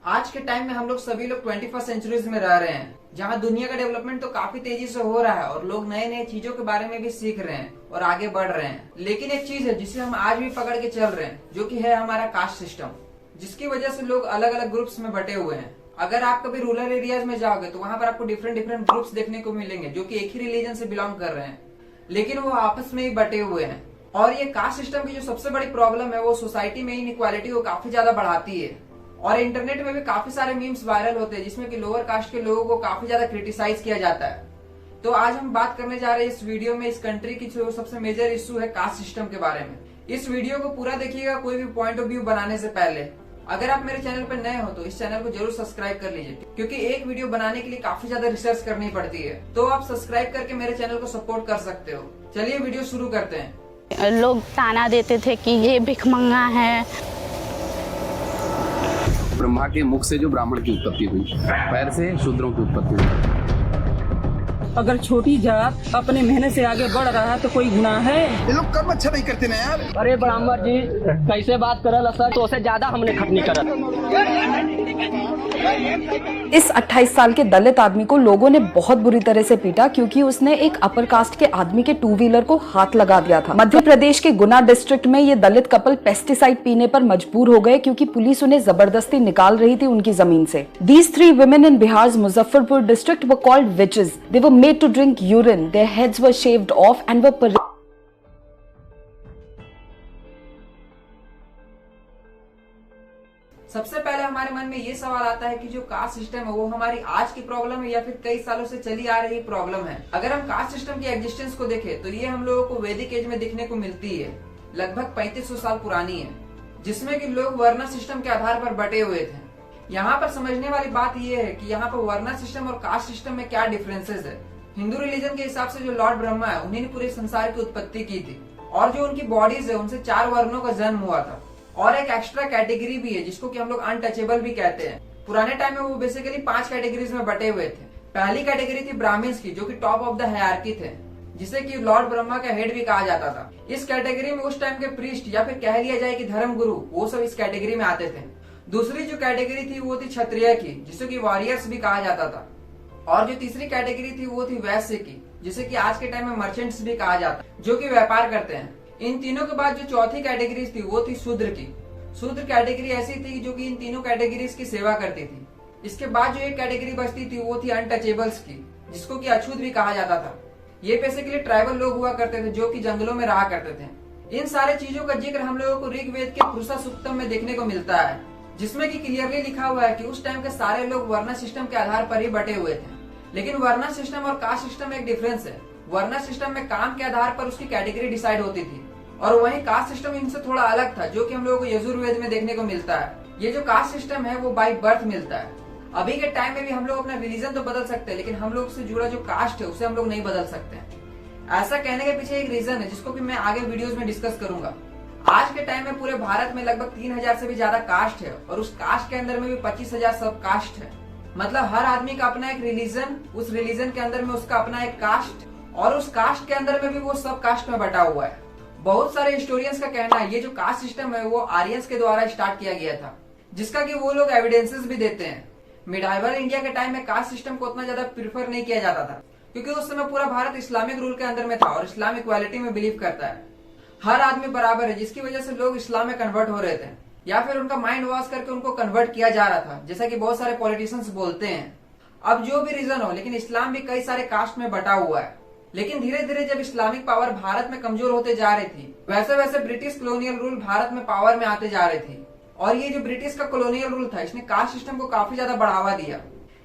आज के टाइम में हम लोग सभी लोग 21st सेंचुरीज में रह रहे हैं, जहाँ दुनिया का डेवलपमेंट तो काफी तेजी से हो रहा है और लोग नए नए चीजों के बारे में भी सीख रहे हैं और आगे बढ़ रहे हैं। लेकिन एक चीज है जिसे हम आज भी पकड़ के चल रहे हैं, जो कि है हमारा कास्ट सिस्टम, जिसकी वजह से लोग अलग अलग ग्रुप्स में बटे हुए हैं। अगर आप कभी रूरल एरियाज में जाओगे तो वहाँ पर आपको डिफरेंट ग्रुप्स देखने को मिलेंगे जो कि एक ही रिलीजन से बिलोंग कर रहे हैं, लेकिन वो आपस में ही बटे हुए हैं। और ये कास्ट सिस्टम की जो सबसे बड़ी प्रॉब्लम है वो सोसाइटी में इनइक्वालिटी को काफी ज्यादा बढ़ाती है। और इंटरनेट में भी काफी सारे मीम्स वायरल होते हैं जिसमें कि लोअर कास्ट के लोगों को काफी ज्यादा क्रिटिसाइज किया जाता है। तो आज हम बात करने जा रहे हैं इस वीडियो में इस कंट्री की जो सबसे मेजर इश्यू है कास्ट सिस्टम के बारे में। इस वीडियो को पूरा देखिएगा कोई भी पॉइंट ऑफ व्यू बनाने से पहले। अगर आप मेरे चैनल पर नए हो तो इस चैनल को जरूर सब्सक्राइब कर लीजिए, क्योंकि एक वीडियो बनाने के लिए काफी ज्यादा रिसर्च करनी पड़ती है। तो आप सब्सक्राइब करके मेरे चैनल को सपोर्ट कर सकते हो। चलिए वीडियो शुरू करते हैं। लोग ताना देते थे कि ये भिखमंगा है। ब्रह्मा के मुख से जो ब्राह्मण की उत्पत्ति हुई, पैर से शूद्रों की उत्पत्ति हुई। अगर छोटी जात अपने मेहनत से आगे बढ़ रहा है तो कोई गुनाह है? ये लोग कर्म अच्छा नहीं करते ना यार। अरे ब्राह्मण जी कैसे बात करल सर, तो से ज्यादा हमने खटनी करल। इस 28 साल के दलित आदमी को लोगों ने बहुत बुरी तरह से पीटा क्योंकि उसने एक अपर कास्ट के आदमी के 2 व्हीलर को हाथ लगा दिया था। मध्य प्रदेश के गुना डिस्ट्रिक्ट में ये दलित कपल पेस्टिसाइड पीने पर मजबूर हो गए क्योंकि पुलिस उन्हें जबरदस्ती निकाल रही थी उनकी जमीन से। These 3 women in Bihar's Muzaffarpur district were called witches. They were made to drink urine. Their heads were shaved off and were सबसे पहले हमारे मन में ये सवाल आता है कि जो कास्ट सिस्टम है वो हमारी आज की प्रॉब्लम है या फिर कई सालों से चली आ रही प्रॉब्लम है। अगर हम कास्ट सिस्टम की एग्जिस्टेंस को देखें तो ये हम लोगों को वैदिक एज में दिखने को मिलती है, लगभग 3500 साल पुरानी है, जिसमें कि लोग वर्ण सिस्टम के आधार पर बटे हुए थे। यहाँ पर समझने वाली बात यह है कि यहाँ पर वर्ण सिस्टम और कास्ट सिस्टम में क्या डिफरेंसेस है। हिंदू रिलीजन के हिसाब से जो लॉर्ड ब्रह्मा है उन्हीं ने पूरे संसार की उत्पत्ति की थी, और जो उनकी बॉडीज है उनसे 4 वर्णों का जन्म हुआ था। और एक एक्स्ट्रा कैटेगरी भी है जिसको कि हम लोग अनटचेबल भी कहते हैं। पुराने टाइम में वो बेसिकली 5 कैटेगरीज में बटे हुए थे। पहली कैटेगरी थी ब्राह्मण्स की, जो कि टॉप ऑफ द हायरार्की थे, जिसे कि लॉर्ड ब्रह्मा का हेड भी कहा जाता था। इस कैटेगरी में उस टाइम के प्रीस्ट या फिर कह लिया जाए कि धर्म गुरु, वो सब इस कैटेगरी में आते थे। दूसरी जो कैटेगरी थी वो थी क्षत्रिय की, जिसे कि वॉरियर्स भी कहा जाता था। और जो तीसरी कैटेगरी थी वो थी वैश्य की, जिसे कि आज के टाइम में मर्चेंट्स भी कहा जाता है, जो कि व्यापार करते हैं। इन तीनों के बाद जो चौथी कैटेगरी थी वो थी शूद्र की। शूद्र कैटेगरी ऐसी थी जो कि इन तीनों कैटेगरीज की सेवा करती थी। इसके बाद जो एक कैटेगरी बचती थी वो थी अनटचेबल्स की, जिसको कि अछूत भी कहा जाता था। ये बेसिकली ट्राइबल लोग हुआ करते थे जो कि जंगलों में रहा करते थे। इन सारे चीजों का जिक्र हम लोगों को ऋग्वेद के पुरुषा सूक्तम में देखने को मिलता है, जिसमें कि क्लियरली लिखा हुआ है कि उस टाइम के सारे लोग वर्ण सिस्टम के आधार पर ही बटे हुए थे। लेकिन वर्ण सिस्टम और कास्ट सिस्टम में एक डिफरेंस है। वर्ण सिस्टम में काम के आधार पर उसकी कैटेगरी डिसाइड होती थी, और वहीं कास्ट सिस्टम इनसे थोड़ा अलग था, जो कि हम लोगों को यजुर्वेद में देखने को मिलता है। ये जो कास्ट सिस्टम है वो बाय बर्थ मिलता है। अभी के टाइम में भी हम लोग अपना रिलीजन तो बदल सकते हैं, लेकिन हम लोग से जुड़ा जो कास्ट है उसे हम लोग नहीं बदल सकते। ऐसा कहने के पीछे एक रीजन है जिसको कि मैं आगे वीडियोस में डिस्कस करूंगा। आज के टाइम में पूरे भारत में लगभग 3000 से भी ज्यादा कास्ट है, और उस कास्ट के अंदर में भी 25,000 सब कास्ट है। मतलब हर आदमी का अपना एक रिलीजन, उस रिलीजन के अंदर में उसका अपना एक कास्ट, और उस कास्ट के अंदर में भी वो सब कास्ट में बटा हुआ है। बहुत सारे हिस्टोरियंस का कहना है ये जो कास्ट सिस्टम है वो आर्यंस के द्वारा स्टार्ट किया गया था, जिसका कि वो लोग एविडेंसेस भी देते हैं। मिडाइवल इंडिया के टाइम में कास्ट सिस्टम को उतना ज्यादा प्रीफर नहीं किया जाता था, क्योंकि उस समय पूरा भारत इस्लामिक रूल के अंदर में था और इस्लाम इक्वालिटी में बिलीव करता है। हर आदमी बराबर है, जिसकी वजह से लोग इस्लाम में कन्वर्ट हो रहे थे, या फिर उनका माइंड वॉश करके उनको कन्वर्ट किया जा रहा था, जैसा कि बहुत सारे पॉलिटिशियंस बोलते हैं। अब जो भी रीजन हो, लेकिन इस्लाम भी कई सारे कास्ट में बटा हुआ है। लेकिन धीरे धीरे जब इस्लामिक पावर भारत में कमजोर होते जा रही थी, वैसे वैसे ब्रिटिश कॉलोनियल रूल भारत में पावर में आते जा रहे थे। और ये जो ब्रिटिश का कॉलोनियल रूल था, इसने कास्ट सिस्टम को काफी ज्यादा बढ़ावा दिया,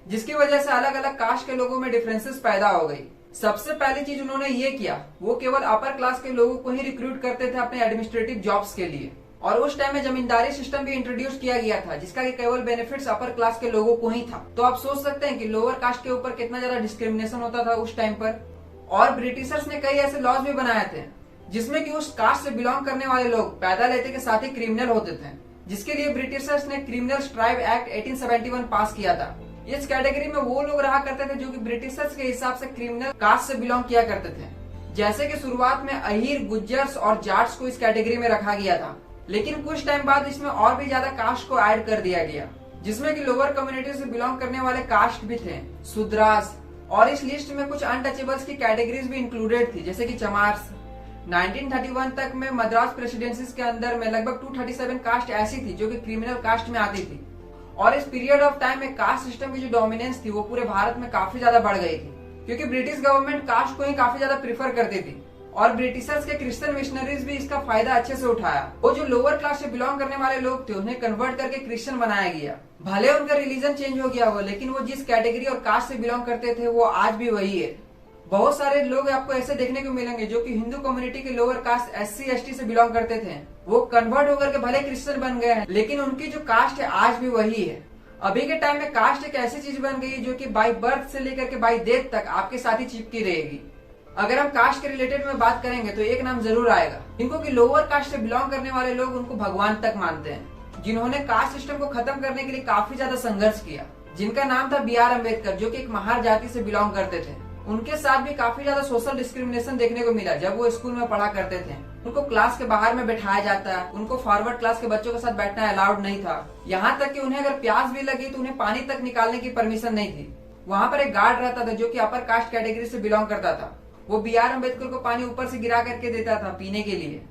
जिसकी वजह से अलग अलग कास्ट के लोगों में डिफरेंसेस पैदा हो गई। सबसे पहली चीज उन्होंने ये किया, वो केवल अपर क्लास के लोगों को ही रिक्रूट करते थे अपने एडमिनिस्ट्रेटिव जॉब्स के लिए। और उस टाइम में जमींदारी सिस्टम भी इंट्रोड्यूस किया गया था, जिसका कि केवल बेनिफिट्स अपर क्लास के लोगों को ही था। तो आप सोच सकते हैं कि लोअर कास्ट के ऊपर कितना ज्यादा डिस्क्रिमिनेशन होता था उस टाइम पर। और ब्रिटिशर्स ने कई ऐसे लॉज भी बनाए थे जिसमें कि उस कास्ट से बिलोंग करने वाले लोग पैदा लेते के साथ ही क्रिमिनल होते थे, जिसके लिए ब्रिटिशर्स ने क्रिमिनल ट्राइब एक्ट 1871 पास किया था। इस कैटेगरी में वो लोग रहा करते थे जो कि ब्रिटिशर्स के हिसाब से क्रिमिनल कास्ट से बिलोंग किया करते थे। जैसे कि शुरुआत में अहीर, गुज्जर्स और जाट्स को इस कैटेगरी में रखा गया था, लेकिन कुछ टाइम बाद इसमें और भी ज्यादा कास्ट को ऐड कर दिया गया, जिसमें कि लोअर कम्युनिटी से बिलोंग करने वाले कास्ट भी थे, शूद्रास, और इस लिस्ट में कुछ अनटचेबल्स की कैटेगरीज भी इंक्लूडेड थी, जैसे कि चमार्स। 1931 तक में मद्रास प्रेसिडेंसीज के अंदर में लगभग 237 कास्ट ऐसी थी जो कि क्रिमिनल कास्ट में आती थी। और इस पीरियड ऑफ टाइम में कास्ट सिस्टम की जो डोमिनेंस थी वो पूरे भारत में काफी ज्यादा बढ़ गई थी, क्योंकि ब्रिटिश गवर्नमेंट कास्ट को ही काफी ज्यादा प्रीफर करती थी और ब्रिटिशर्स के क्रिश्चियन मिशनरीज भी इसका फायदा अच्छे से उठाया। वो जो लोअर क्लास से बिलोंग करने वाले लोग थे उन्हें कन्वर्ट करके क्रिश्चियन बनाया गया। भले उनका रिलीजन चेंज हो गया हो, लेकिन वो जिस कैटेगरी और कास्ट से बिलोंग करते थे वो आज भी वही है। बहुत सारे लोग आपको ऐसे देखने को मिलेंगे जो कि हिंदू कम्युनिटी के लोअर कास्ट SC ST से बिलोंग करते थे, वो कन्वर्ट होकर के भले क्रिश्चियन बन गए हैं, लेकिन उनकी जो कास्ट है आज भी वही है। अभी के टाइम में कास्ट एक ऐसी चीज बन गई है जो कि बाय बर्थ से लेकर के बाय डेथ तक आपके साथ ही चिपकी रहेगी। अगर हम कास्ट के रिलेटेड में बात करेंगे तो एक नाम जरूर आएगा, जिनको कि लोअर कास्ट से बिलोंग करने वाले लोग उनको भगवान तक मानते हैं, जिन्होंने कास्ट सिस्टम को खत्म करने के लिए काफी ज्यादा संघर्ष किया, जिनका नाम था BR अम्बेडकर, जो कि एक महार जाति से बिलोंग करते थे। उनके साथ भी काफी ज्यादा सोशल डिस्क्रिमिनेशन देखने को मिला जब वो स्कूल में पढ़ा करते थे। उनको क्लास के बाहर में बैठाया जाता, उनको फॉरवर्ड क्लास के बच्चों के साथ बैठना अलाउड नहीं था। यहाँ तक कि उन्हें अगर प्यास भी लगी तो उन्हें पानी तक निकालने की परमिशन नहीं थी। वहाँ पर एक गार्ड रहता था जो कि अपर कास्ट कैटेगरी से बिलोंग करता था। वो BR अम्बेडकर को पानी ऊपर से गिरा करके देता था पीने के लिए।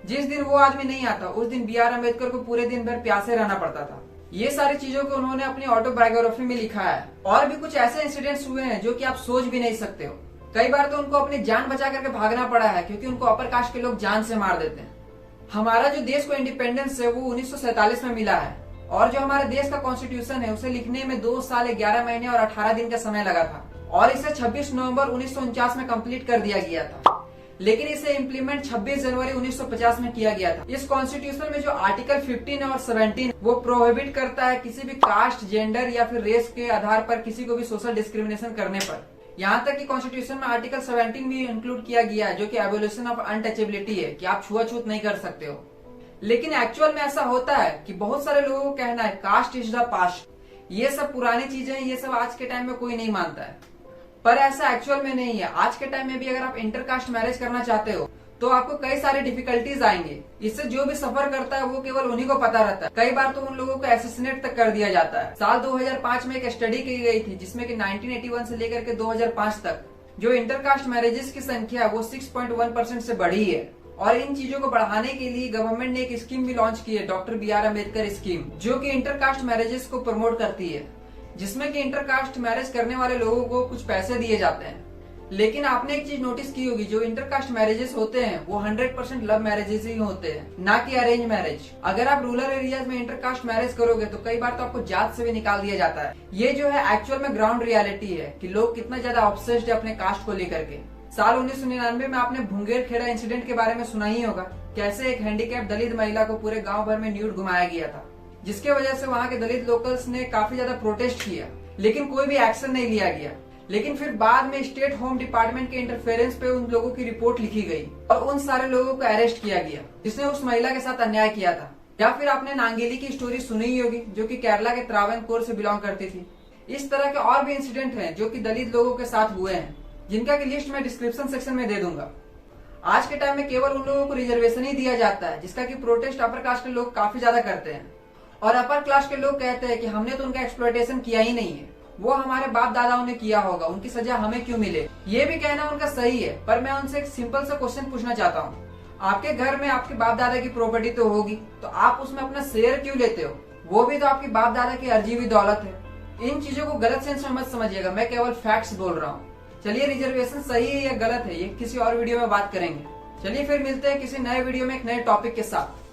जिस दिन वो आदमी नहीं आता उस दिन BR अम्बेडकर को पूरे दिन भर प्यासे रहना पड़ता था। ये सारी चीजों को उन्होंने अपनी ऑटोबायोग्राफी में लिखा है। और भी कुछ ऐसे इंसिडेंट्स हुए हैं जो कि आप सोच भी नहीं सकते हो। कई बार तो उनको अपनी जान बचा करके भागना पड़ा है, क्योंकि उनको अपर कास्ट के लोग जान से मार देते हैं। हमारा जो देश को इंडिपेंडेंस है वो 1947 में मिला है, और जो हमारे देश का कॉन्स्टिट्यूशन है उसे लिखने में 2 साल 11 महीने और 18 दिन का समय लगा था, और इसे 26 नवंबर 1949 में कंप्लीट कर दिया गया था। लेकिन इसे इम्प्लीमेंट 26 जनवरी 1950 में किया गया था। इस कॉन्स्टिट्यूशन में जो आर्टिकल 15 और 17 वो प्रोहिबिट करता है किसी भी कास्ट, जेंडर या फिर रेस के आधार पर किसी को भी सोशल डिस्क्रिमिनेशन करने पर। यहाँ तक कि कॉन्स्टिट्यूशन में आर्टिकल 17 भी इंक्लूड किया गया है, जो कि एबोलिशन ऑफ अनटचेबिलिटी है, कि आप छुआछूत नहीं कर सकते हो। लेकिन एक्चुअल में ऐसा होता है कि बहुत सारे लोगों को कहना है कास्ट इज द पास्ट, ये सब पुरानी चीजें हैं, ये सब आज के टाइम में कोई नहीं मानता है। पर ऐसा एक्चुअल में नहीं है। आज के टाइम में भी अगर आप इंटरकास्ट मैरिज करना चाहते हो तो आपको कई सारे डिफिकल्टीज आएंगे। इससे जो भी सफर करता है वो केवल उन्हीं को पता रहता है। कई बार तो उन लोगों को एसेसिनेट तक कर दिया जाता है। साल 2005 में एक स्टडी की गई थी जिसमें कि 1981 से लेकर के 2005 तक जो इंटरकास्ट मैरिजेस की संख्या है वो 6.1% से बढ़ी है। और इन चीजों को बढ़ाने के लिए गवर्नमेंट ने एक स्कीम भी लॉन्च की है, डॉक्टर BR अम्बेडकर स्कीम, जो कि इंटरकास्ट मैरिजेस को प्रमोट करती है, जिसमें कि इंटरकास्ट मैरिज करने वाले लोगों को कुछ पैसे दिए जाते हैं। लेकिन आपने एक चीज नोटिस की होगी, जो इंटरकास्ट मैरिजेस होते हैं वो 100% लव मैरिजेस ही होते हैं, ना कि अरेंज मैरिज। अगर आप रूरल एरियाज में इंटरकास्ट मैरिज करोगे तो कई बार तो आपको जात से भी निकाल दिया जाता है। ये जो है एक्चुअल में ग्राउंड रियलिटी है कि लोग कितना ज्यादा ऑब्सेस्ड है अपने कास्ट को लेकर के। साल 1999 में आपने भुंगेर खेड़ा इंसिडेंट के बारे में सुना ही होगा, कैसे एक हैंडीकैप दलित महिला को पूरे गाँव भर में न्यूड घुमाया गया था, जिसके वजह से वहाँ के दलित लोकल्स ने काफी ज्यादा प्रोटेस्ट किया, लेकिन कोई भी एक्शन नहीं लिया गया। लेकिन फिर बाद में स्टेट होम डिपार्टमेंट के इंटरफेरेंस पे उन लोगों की रिपोर्ट लिखी गई और उन सारे लोगों को अरेस्ट किया गया जिसने उस महिला के साथ अन्याय किया था। या फिर आपने नांगेली की स्टोरी सुनी ही होगी, जो कि केरला के त्रावणकोर से बिलोंग करती थी। इस तरह के और भी इंसिडेंट हैं जो कि दलित लोगों के साथ हुए हैं, जिनका की लिस्ट मैं डिस्क्रिप्शन सेक्शन में दे दूंगा। आज के टाइम में केवल उन लोगों को रिजर्वेशन ही दिया जाता है जिसका की प्रोटेस्ट अपर कास्ट के लोग काफी ज्यादा करते हैं, और अपर क्लास के लोग कहते हैं कि हमने तो उनका एक्सप्लॉयटेशन किया ही नहीं है, वो हमारे बाप दादाओं ने किया होगा, उनकी सजा हमें क्यों मिले। ये भी कहना उनका सही है, पर मैं उनसे एक सिंपल सा क्वेश्चन पूछना चाहता हूँ, आपके घर में आपके बाप दादा की प्रॉपर्टी तो होगी, तो आप उसमें अपना शेयर क्यों लेते हो? वो भी तो आपके बाप दादा की अर्जी हुई दौलत है। इन चीजों को गलत सेंस में मत समझिएगा, मैं केवल फैक्ट्स बोल रहा हूँ। चलिए, रिजर्वेशन सही है या गलत है ये किसी और वीडियो में बात करेंगे। चलिए फिर मिलते हैं किसी नए वीडियो में एक नए टॉपिक के साथ।